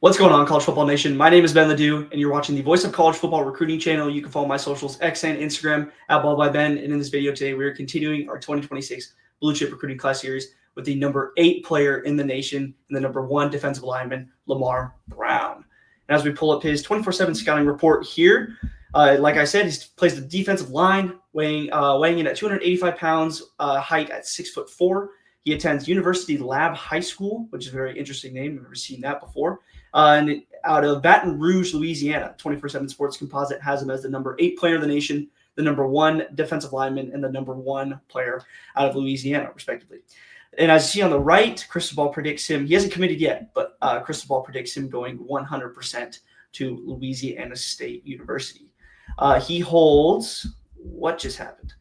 What's going on, College Football Nation? My name is Ben Ledoux, and you're watching the Voice of College Football Recruiting channel. You can follow my socials, X and Instagram, @BallByBen. And in this video today, we are continuing our 2026 Blue Chip Recruiting Class Series with the number 8 player in the nation and the number 1 defensive lineman, Lamar Brown. And as we pull up his 24/7 scouting report here, like I said, he plays the defensive line, weighing in at 285 pounds, height at 6'4". He attends University Lab High School, which is a very interesting name. I've never seen that before. And out of Baton Rouge, Louisiana, 24/7 Sports Composite has him as the number 8 player in the nation, the number 1 defensive lineman, and the number 1 player out of Louisiana, respectively. And as you see on the right, Crystal Ball predicts him. He hasn't committed yet, but Crystal Ball predicts him going 100% to Louisiana State University. He holds – what just happened?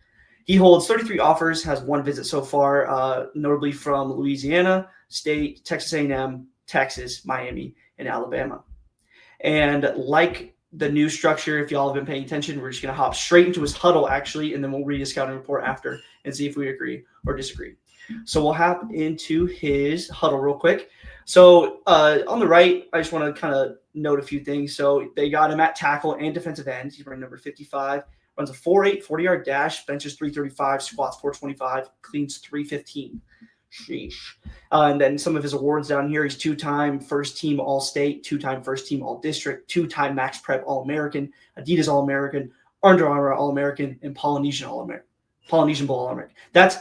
He holds 33 offers, has 1 visit so far, notably from Louisiana State, Texas A&M, Texas, Miami, and Alabama. And like the new structure, if y'all have been paying attention, we're just going to hop straight into his huddle, actually, and then we'll read his scouting report after and see if we agree or disagree. So we'll hop into his huddle real quick. So on the right, I just want to kind of note a few things. So they got him at tackle and defensive end. He's running number 55. Runs a 4.8 40-yard dash, benches 335, squats 425, cleans 315. Sheesh. And then some of his awards down here. He's 2-time first-team All-State, 2-time first-team All-District, 2-time Max Prep All-American, Adidas All-American, Under Armour All-American, and Polynesian Bowl All-American. That's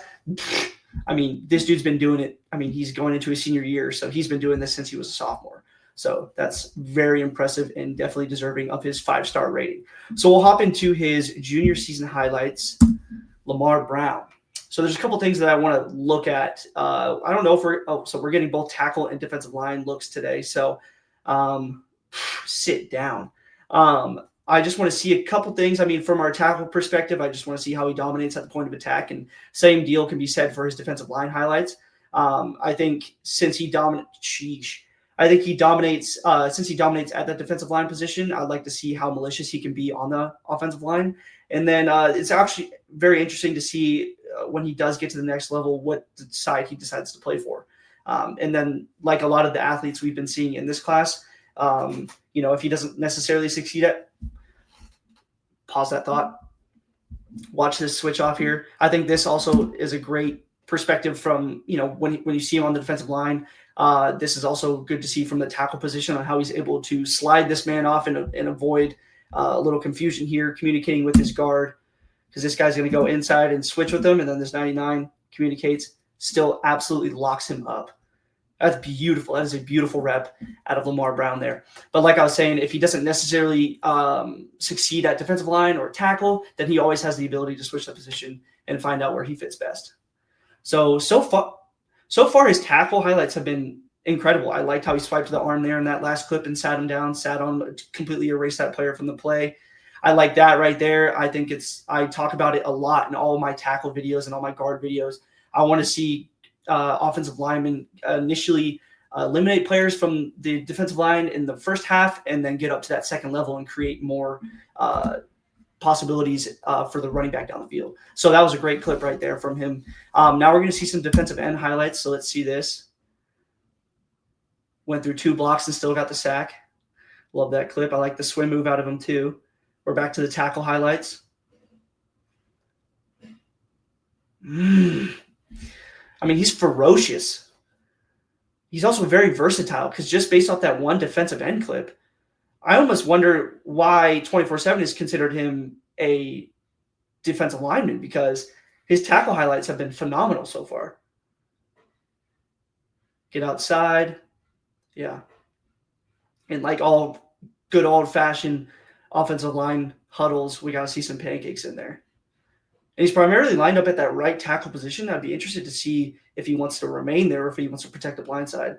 – I mean, this dude's been doing it. I mean, he's going into his senior year, so he's been doing this since he was a sophomore. So that's very impressive and definitely deserving of his 5-star rating. So we'll hop into his junior season highlights, Lamar Brown. So there's a couple things that I want to look at. I don't know if so we're getting both tackle and defensive line looks today. So sit down. I just want to see a couple things. I mean, from our tackle perspective, I just want to see how he dominates at the point of attack. And same deal can be said for his defensive line highlights. I think since he dominates since he dominates at that defensive line position, I'd like to see how malicious he can be on the offensive line. And then it's actually very interesting to see when he does get to the next level, what side he decides to play for. And then like a lot of the athletes we've been seeing in this class, if he doesn't necessarily succeed at, pause that thought, watch this switch off here. I think this also is a great perspective from, when you see him on the defensive line. This is also good to see from the tackle position on how he's able to slide this man off and avoid a little confusion here, communicating with his guard, because this guy's going to go inside and switch with him, and then this 99 communicates, still absolutely locks him up. That's beautiful. That is a beautiful rep out of Lamar Brown there. But like I was saying, if he doesn't necessarily succeed at defensive line or tackle, then he always has the ability to switch the position and find out where he fits best. So far, his tackle highlights have been incredible. I liked how he swiped the arm there in that last clip and sat him down, completely erased that player from the play. I like that right there. I think I talk about it a lot in all of my tackle videos and all my guard videos. I want to see offensive linemen initially eliminate players from the defensive line in the first half and then get up to that second level and create more possibilities for the running back down the field. So that was a great clip right there from him. Now we're going to see some defensive end highlights. So let's see this. Went through 2 blocks and still got the sack. Love that clip. I like the swim move out of him too. We're back to the tackle highlights. I mean, he's ferocious. He's also very versatile because just based off that one defensive end clip, I almost wonder why 24/7 has considered him a defensive lineman, because his tackle highlights have been phenomenal so far. Get outside. Yeah. And like all good old-fashioned offensive line huddles, we got to see some pancakes in there. And he's primarily lined up at that right tackle position. I'd be interested to see if he wants to remain there or if he wants to protect the blind side.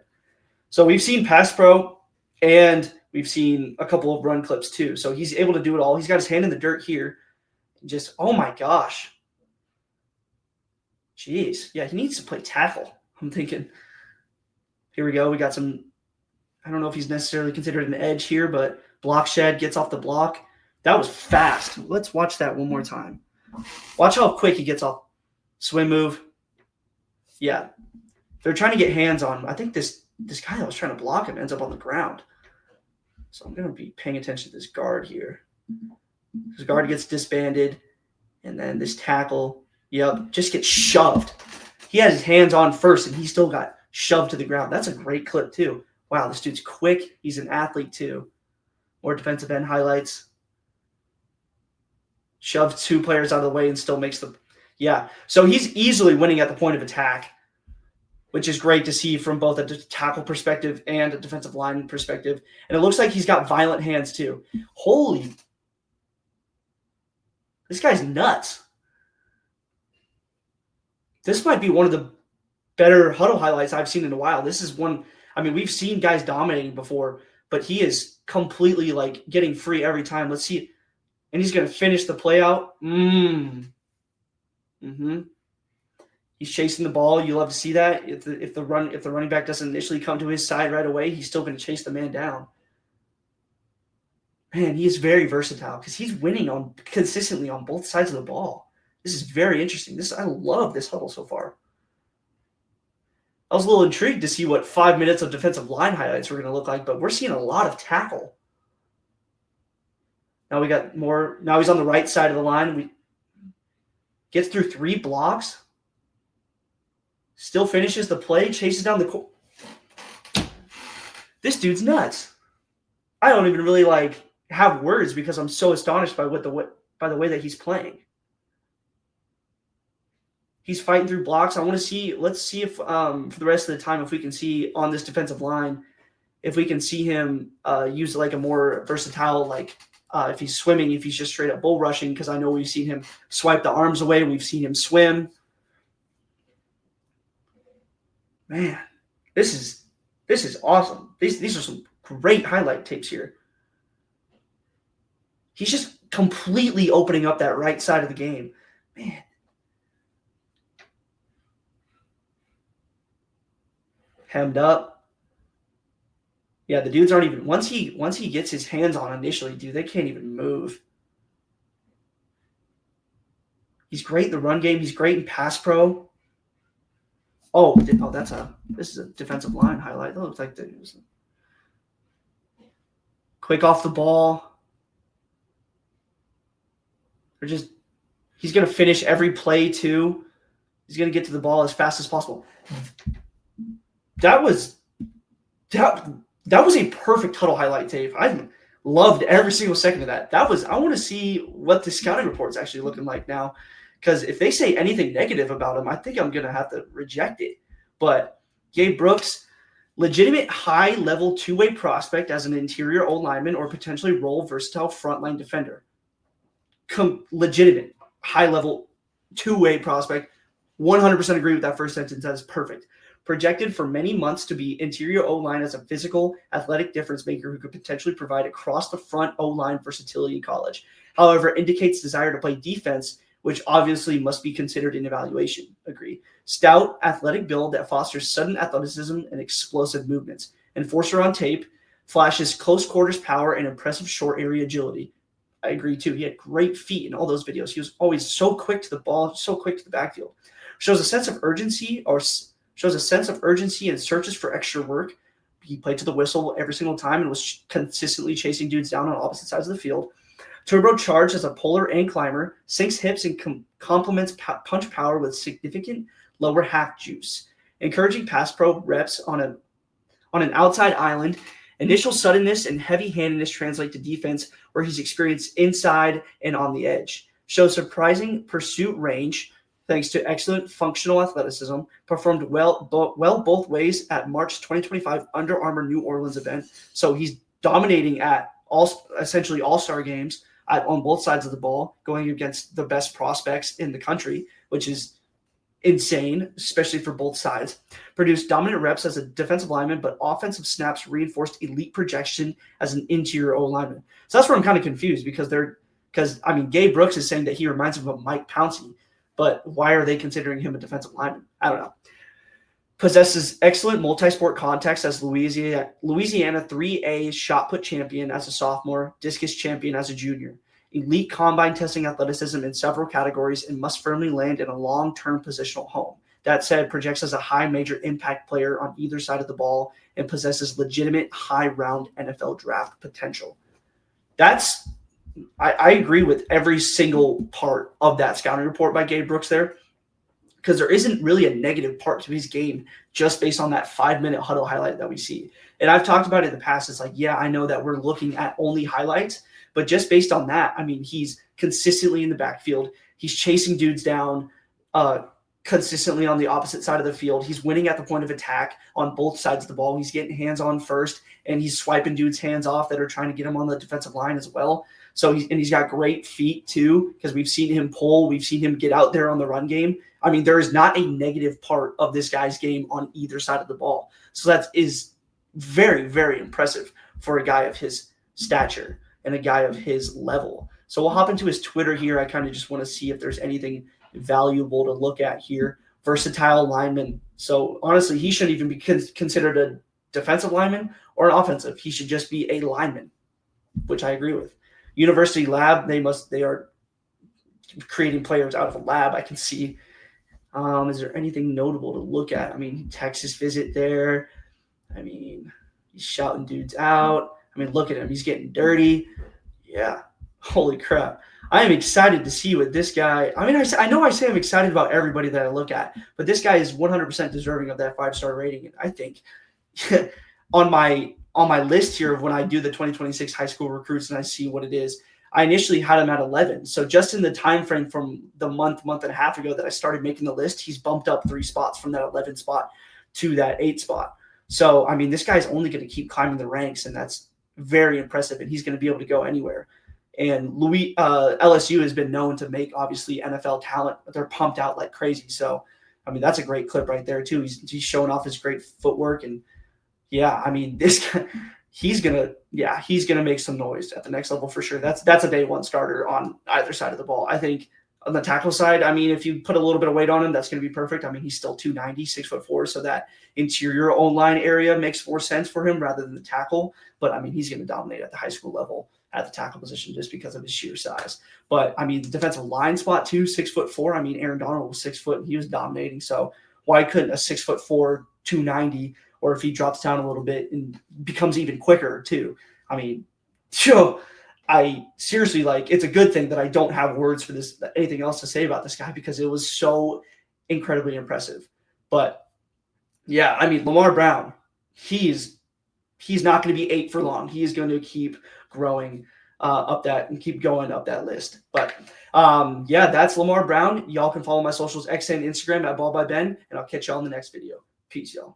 So we've seen pass pro and we've seen a couple of run clips too. So he's able to do it all. He's got his hand in the dirt here. Just, oh my gosh. Jeez. Yeah, he needs to play tackle. I'm thinking. Here we go. We got some, I don't know if he's necessarily considered an edge here, but block shed, gets off the block. That was fast. Let's watch that one more time. Watch how quick he gets off. Swim move. Yeah. They're trying to get hands on him. I think this guy that was trying to block him ends up on the ground. So I'm going to be paying attention to this guard here. This guard gets disbanded, and then this tackle, just gets shoved. He had his hands on first, and he still got shoved to the ground. That's a great clip, too. Wow, this dude's quick. He's an athlete, too. More defensive end highlights. Shoves 2 players out of the way and still makes the – yeah. So he's easily winning at the point of attack, which is great to see from both a tackle perspective and a defensive line perspective. And it looks like he's got violent hands, too. Holy – this guy's nuts. This might be one of the better huddle highlights I've seen in a while. This is one – I mean, we've seen guys dominating before, but he is completely, like, getting free every time. Let's see – and he's going to finish the play out. He's chasing the ball. You love to see that. If the running back doesn't initially come to his side right away, he's still going to chase the man down. Man, he is very versatile because he's winning consistently on both sides of the ball. This is very interesting. I love this huddle so far. I was a little intrigued to see what 5 minutes of defensive line highlights were going to look like, but we're seeing a lot of tackle. Now we got more. Now he's on the right side of the line. Gets through 3 blocks. Still finishes the play. Chases down the. This dude's nuts. I don't even really have words because I'm so astonished by the way that he's playing. He's fighting through blocks. I want to see. Let's see if for the rest of the time if we can see on this defensive line, if we can see him use a more versatile if he's swimming, if he's just straight up bull rushing, because I know we've seen him swipe the arms away. We've seen him swim. Man, this is awesome. These are some great highlight tapes here. He's just completely opening up that right side of the game. Man. Hemmed up. Yeah, the dudes aren't even once he gets his hands on initially, dude, they can't even move. He's great in the run game. He's great in pass pro. This is a defensive line highlight. That looks like quick off the ball. He's gonna finish every play too. He's gonna get to the ball as fast as possible. That was a perfect huddle highlight tape. I loved every single second of that. I want to see what the scouting report's actually looking like now, because if they say anything negative about him, I think I'm going to have to reject it. But Gabe Brooks, legitimate high-level two-way prospect as an interior O-lineman or potentially role versatile frontline defender. Legitimate high-level two-way prospect. 100% agree with that first sentence. That is perfect. Projected for many months to be interior O-line as a physical, athletic difference maker who could potentially provide across-the-front O-line versatility in college. However, indicates desire to play defense, which obviously must be considered in evaluation. Agree. Stout, athletic build that fosters sudden athleticism and explosive movements. Enforcer on tape, flashes close quarters power and impressive short area agility. I agree, too. He had great feet in all those videos. He was always so quick to the ball, so quick to the backfield. Shows a sense of urgency and searches for extra work. He played to the whistle every single time and was consistently chasing dudes down on opposite sides of the field. Turbocharged as a puller and climber, sinks hips and complements punch power with significant lower half juice. Encouraging pass pro reps on an outside island. Initial suddenness and heavy-handedness translate to defense, where he's experienced inside and on the edge. Shows surprising pursuit range, thanks to excellent functional athleticism, performed well both ways at March 2025 Under Armour New Orleans event. So he's dominating at essentially all-star games on both sides of the ball, going against the best prospects in the country, which is insane, especially for both sides. Produced dominant reps as a defensive lineman, but offensive snaps reinforced elite projection as an interior O-lineman. So that's where I'm kind of confused, because Gabe Brooks is saying that he reminds him of Mike Pouncey. But why are they considering him a defensive lineman? I don't know. Possesses excellent multi-sport contacts as Louisiana 3A shot put champion as a sophomore, discus champion as a junior. Elite combine testing athleticism in several categories and must firmly land in a long-term positional home. That said, projects as a high major impact player on either side of the ball and possesses legitimate high-round NFL draft potential. I agree with every single part of that scouting report by Gabe Brooks there, because there isn't really a negative part to his game just based on that 5-minute huddle highlight that we see. And I've talked about it in the past. It's like, yeah, I know that we're looking at only highlights, but just based on that, I mean, he's consistently in the backfield. He's chasing dudes down consistently on the opposite side of the field. He's winning at the point of attack on both sides of the ball. He's getting hands on first, and he's swiping dudes' hands off that are trying to get him on the defensive line as well. So he's got great feet too, because we've seen him pull. We've seen him get out there on the run game. I mean, there is not a negative part of this guy's game on either side of the ball. So that is very, very impressive for a guy of his stature and a guy of his level. So we'll hop into his Twitter here. I kind of just want to see if there's anything valuable to look at here. Versatile lineman. So honestly, he shouldn't even be considered a defensive lineman or an offensive. He should just be a lineman, which I agree with. University lab, they are creating players out of a lab. I can see. Is there anything notable to look at? I mean, Texas visit there. I mean, he's shouting dudes out. I mean, look at him. He's getting dirty. Yeah. Holy crap. I am excited to see what this guy – I mean, I know I say I'm excited about everybody that I look at, but this guy is 100% deserving of that 5-star rating. And I think on my list here of when I do the 2026 high school recruits and I see what it is, I initially had him at 11. So just in the time frame from the month and a half ago that I started making the list, he's bumped up 3 spots from that 11 spot to that 8 spot. So, I mean, this guy's only going to keep climbing the ranks, and that's very impressive, and he's going to be able to go anywhere. And LSU has been known to make, obviously, NFL talent, but they're pumped out like crazy. So, I mean, that's a great clip right there, too. He's showing off his great footwork. And, yeah, I mean, this guy – he's gonna make some noise at the next level for sure. That's a day one starter on either side of the ball. I think on the tackle side, I mean, if you put a little bit of weight on him, that's gonna be perfect. I mean, he's still 290, 6'4", so that interior O-line area makes more sense for him rather than the tackle. But I mean, he's gonna dominate at the high school level at the tackle position just because of his sheer size. But I mean, the defensive line spot too, 6'4". I mean, Aaron Donald was 6 foot and he was dominating. So why couldn't a 6'4", 290? Or if he drops down a little bit and becomes even quicker too. I mean, I seriously, like, it's a good thing that I don't have words for this, anything else to say about this guy, because it was so incredibly impressive. But yeah, I mean, Lamar Brown, he's not going to be 8 for long. He is going to keep growing up that and keep going up that list. But yeah, that's Lamar Brown. Y'all can follow my socials, X and Instagram at BallByBen, and I'll catch y'all in the next video. Peace, y'all.